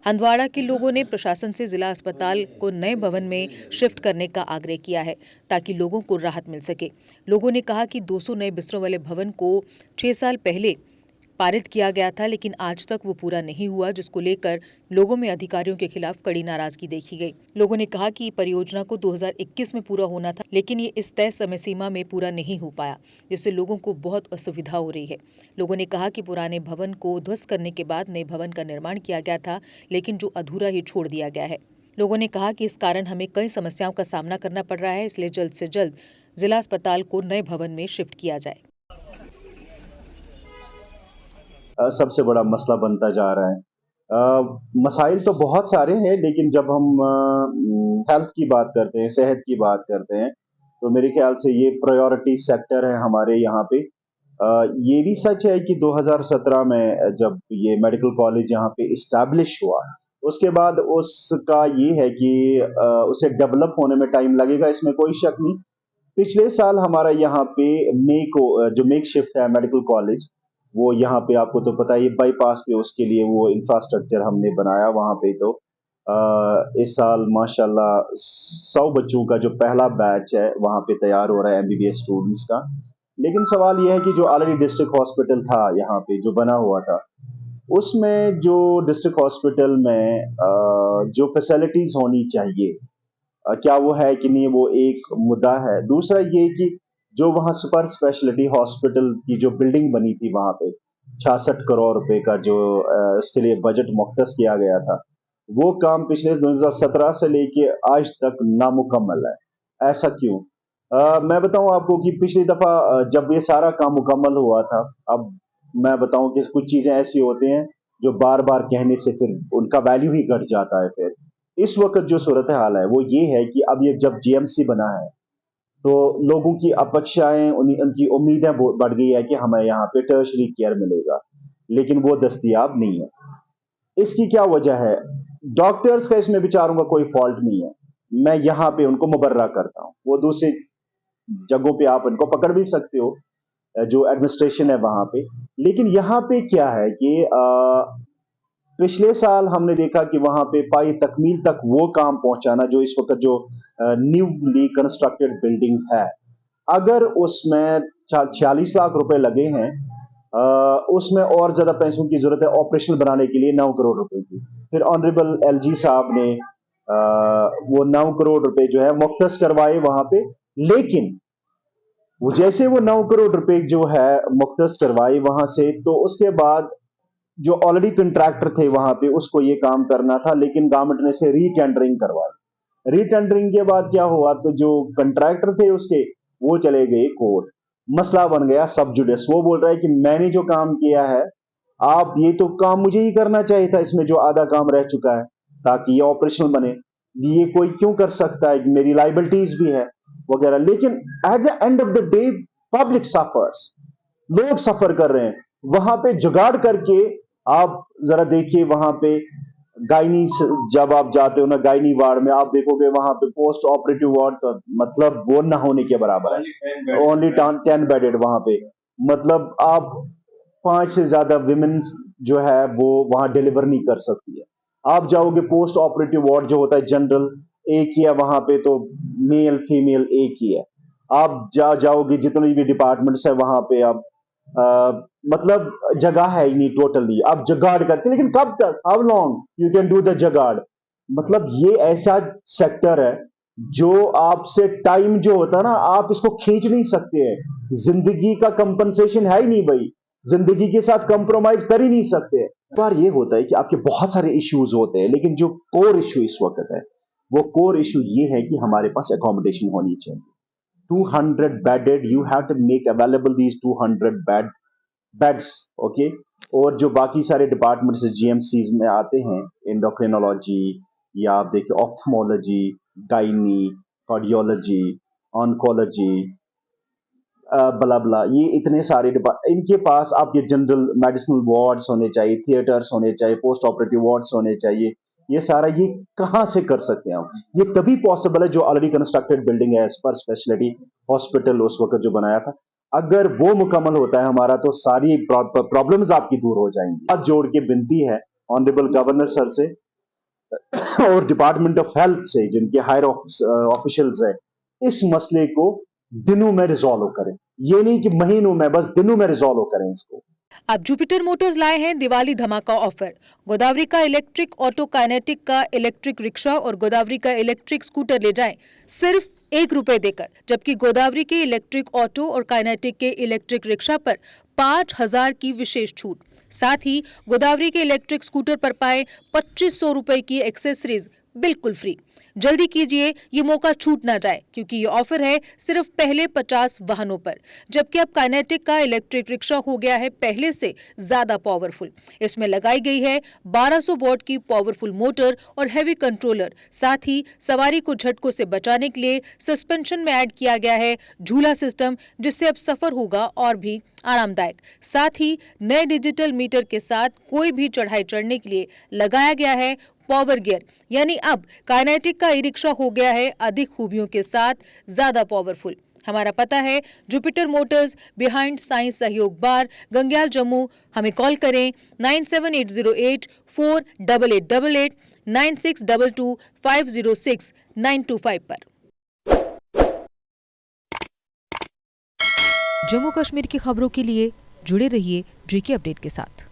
हंदवाड़ा के लोगों ने प्रशासन से जिला अस्पताल को नए भवन में शिफ्ट करने का आग्रह किया है ताकि लोगों को राहत मिल सके। लोगों ने कहा कि 200 नए बिस्तरों वाले भवन को 6 साल पहले पारित किया गया था, लेकिन आज तक वो पूरा नहीं हुआ, जिसको लेकर लोगों में अधिकारियों के खिलाफ कड़ी नाराजगी देखी गई। लोगों ने कहा कि परियोजना को 2021 में पूरा होना था, लेकिन ये इस तय समय सीमा में पूरा नहीं हो पाया, जिससे लोगों को बहुत असुविधा हो रही है। लोगों ने कहा कि पुराने भवन को ध्वस्त करने के बाद नए भवन का निर्माण किया गया था, लेकिन जो अधूरा ही छोड़ दिया गया है। लोगों ने कहा कि इस कारण हमें कई समस्याओं का सामना करना पड़ रहा है, इसलिए जल्द से जल्द जिला अस्पताल को नए भवन में शिफ्ट किया जाए। सबसे बड़ा मसला बनता जा रहा है। मसाइल तो बहुत सारे हैं, लेकिन जब हम हेल्थ की बात करते हैं, सेहत की बात करते हैं, तो मेरे ख्याल से ये प्रायोरिटी सेक्टर है हमारे यहाँ पे। ये भी सच है कि 2017 में जब ये मेडिकल कॉलेज यहाँ पे इस्टेब्लिश हुआ, उसके बाद उसका ये है कि उसे डेवलप होने में टाइम लगेगा, इसमें कोई शक नहीं। पिछले साल हमारा यहाँ पे जो मेक शिफ्ट है मेडिकल कॉलेज, वो यहाँ पे आपको तो पता ही बाईपास पे, उसके लिए वो इंफ्रास्ट्रक्चर हमने बनाया वहाँ पे। तो इस साल माशाल्लाह 100 बच्चों का जो पहला बैच है वहाँ पे तैयार हो रहा है, एमबीबीएस स्टूडेंट्स का। लेकिन सवाल ये है कि जो ऑलरेडी डिस्ट्रिक्ट हॉस्पिटल था यहाँ पे जो बना हुआ था, उसमें जो डिस्ट्रिक्ट हॉस्पिटल में जो फैसिलिटीज होनी चाहिए, क्या वो है कि नहीं, वो एक मुद्दा है। दूसरा ये कि जो वहाँ सुपर स्पेशलिटी हॉस्पिटल की जो बिल्डिंग बनी थी वहाँ पे 66 करोड़ रुपए का जो इसके लिए बजट मुख्तस किया गया था, वो काम पिछले 2017 से लेके आज तक नामुकम्मल है। ऐसा क्यों? मैं बताऊं आपको कि पिछली दफा जब ये सारा काम मुकम्मल हुआ था, अब मैं बताऊं कि कुछ चीजें ऐसी होती हैं जो बार बार कहने से फिर उनका वैल्यू ही घट जाता है। फिर इस वक्त जो सूरत हाल है वो ये है कि अब ये जब जीएमसी बना है, तो लोगों की अपेक्षाएं, उनकी उम्मीदें बढ़ गई है कि हमें यहाँ पे टर्शरी केयर मिलेगा, लेकिन वो दस्तयाब नहीं है। इसकी क्या वजह है? डॉक्टर्स का इसमें बेचारों का कोई फॉल्ट नहीं है, मैं यहाँ पे उनको मुबर्रा करता हूँ। वो दूसरी जगहों पे आप उनको पकड़ भी सकते हो, जो एडमिनिस्ट्रेशन है वहां पे। लेकिन यहाँ पे क्या है कि पिछले साल हमने देखा कि वहां पे पाई तकमील तक वो काम पहुंचाना, जो इस वक्त जो न्यूली कंस्ट्रक्टेड बिल्डिंग है, अगर उसमें 46 लाख रुपए लगे हैं, उसमें और ज्यादा पैसों की जरूरत है ऑपरेशनल बनाने के लिए 9 करोड़ रुपए की। फिर ऑनरेबल एलजी साहब ने वो 9 करोड़ रुपए जो है मुख्तस करवाए वहां पे। लेकिन वो जैसे वो 9 करोड़ रुपए जो है मुख्तस करवाए वहां से, तो उसके बाद जो ऑलरेडी कंट्रैक्टर थे वहां पे उसको ये काम करना था, लेकिन गवर्नमेंट ने से रीटेंडरिंग करवाई। रीटेंडरिंग के बाद क्या हुआ, तो जो कंट्रैक्टर थे उसके, वो चले गए कोर्ट। मसला बन गया सब जुडिस। वो बोल रहा है कि मैंने जो काम किया है, आप ये तो काम मुझे ही करना चाहिए था, इसमें जो आधा काम रह चुका है, ताकि ये ऑपरेशनल बने। ये कोई क्यों कर सकता है, मेरी लाइबिलिटीज भी है वगैरह। लेकिन at the end of the day public suffers, लोग सफर कर रहे हैं। वहां पे जुगाड़ करके आप जरा देखिए, वहां पे गायनी, जब आप जाते हो ना गायनी वार्ड में, आप देखोगे वहां पे पोस्ट ऑपरेटिव वार्ड का मतलब वो ना होने के बराबर है। ओनली 10 बेडेड वहां पे, मतलब आप 5 से ज्यादा विमेन जो है वो वहां डिलीवर नहीं कर सकती है। आप जाओगे पोस्ट ऑपरेटिव वार्ड जो होता है जनरल, एक ही है वहां पे, तो मेल फीमेल एक ही है। आप जाओगे जितने भी डिपार्टमेंट्स है वहां पे, आप मतलब जगह है ही नहीं टोटली। आप जुगाड़ करते, लेकिन कब तक, how long you can do the जुगाड़? मतलब ये ऐसा सेक्टर है जो आपसे टाइम जो होता है ना, आप इसको खींच नहीं सकते हैं। जिंदगी का कंपनसेशन है ही नहीं भाई, जिंदगी के साथ कंप्रोमाइज कर ही नहीं सकते। बार ये होता है कि आपके बहुत सारे इश्यूज होते हैं, लेकिन जो कोर इश्यू इस वक्त है, वो कोर इश्यू ये है कि हमारे पास अकोमोडेशन होनी चाहिए। 200 bedded, you have to make available these 200 beds, okay. और जो बाकी सारे डिपार्टमेंट्स जीएमसीज में आते हैं, एंडोक्रिनोलॉजी, या आप देखिए ऑप्थमोलॉजी, गायनी, कार्डियोलॉजी, ऑन्कोलॉजी, बला बला, ये इतने सारे इनके पास आपके जनरल मेडिसिनल वार्ड्स होने चाहिए, थिएटर्स होने चाहिए, पोस्ट ऑपरेटिव वार्ड्स होने चाहिए। ये सारा ये कहां से कर सकते हैं हम? ये तभी पॉसिबल है जो ऑलरेडी कंस्ट्रक्टेड बिल्डिंग है, सुपर स्पेशलिटी हॉस्पिटल उस वक्त जो बनाया था। अगर वो मुकम्मल होता है हमारा, तो सारी प्रॉब्लम्स आपकी दूर हो जाएंगी। हाथ जोड़ के विनती है ऑनरेबल गवर्नर सर से और डिपार्टमेंट ऑफ हेल्थ से जिनके हायर ऑफिशियल्स है, इस मसले को दिनों में रिजॉल्व करें। ये नहीं कि महीनों में, बस दिनों में रिजॉल्व करें इसको। अब जुपिटर मोटर्स लाए हैं दिवाली धमाका ऑफर। गोदावरी का इलेक्ट्रिक ऑटो काइनेटिक का इलेक्ट्रिक रिक्शा और गोदावरी का इलेक्ट्रिक स्कूटर ले जाएं सिर्फ ₹1 देकर, जबकि गोदावरी के इलेक्ट्रिक ऑटो और काइनेटिक के इलेक्ट्रिक रिक्शा पर 5,000 की विशेष छूट। साथ ही गोदावरी के इलेक्ट्रिक स्कूटर पर पाए ₹2,500 की एक्सेसरीज बिल्कुल फ्री। जल्दी कीजिए, ये मौका छूट ना जाए, क्योंकि ये ऑफर है सिर्फ पहले 50 वाहनों पर। जबकि अब काइनेटिक का इलेक्ट्रिक रिक्शा हो गया है पहले से ज्यादा पावरफुल। इसमें लगाई गई है 1200 वॉट की पावरफुल मोटर और हैवी कंट्रोलर। साथ ही सवारी को झटकों से बचाने के लिए सस्पेंशन में ऐड किया गया है झूला सिस्टम, जिससे अब सफर होगा और भी आरामदायक। साथ ही नए डिजिटल मीटर के साथ कोई भी चढ़ाई चढ़ने के लिए लगाया गया है पावर गियर, यानी अब काइनेटिक का ई रिक्शा हो गया है अधिक खूबियों के साथ ज्यादा पावरफुल। हमारा पता है जुपिटर मोटर्स, बिहाइंड साइंस सहयोग बार, गंग्याल जम्मू। हमें कॉल करें 9780848888, 9622506925 पर। जम्मू कश्मीर की खबरों के लिए जुड़े रहिए जीके अपडेट के साथ।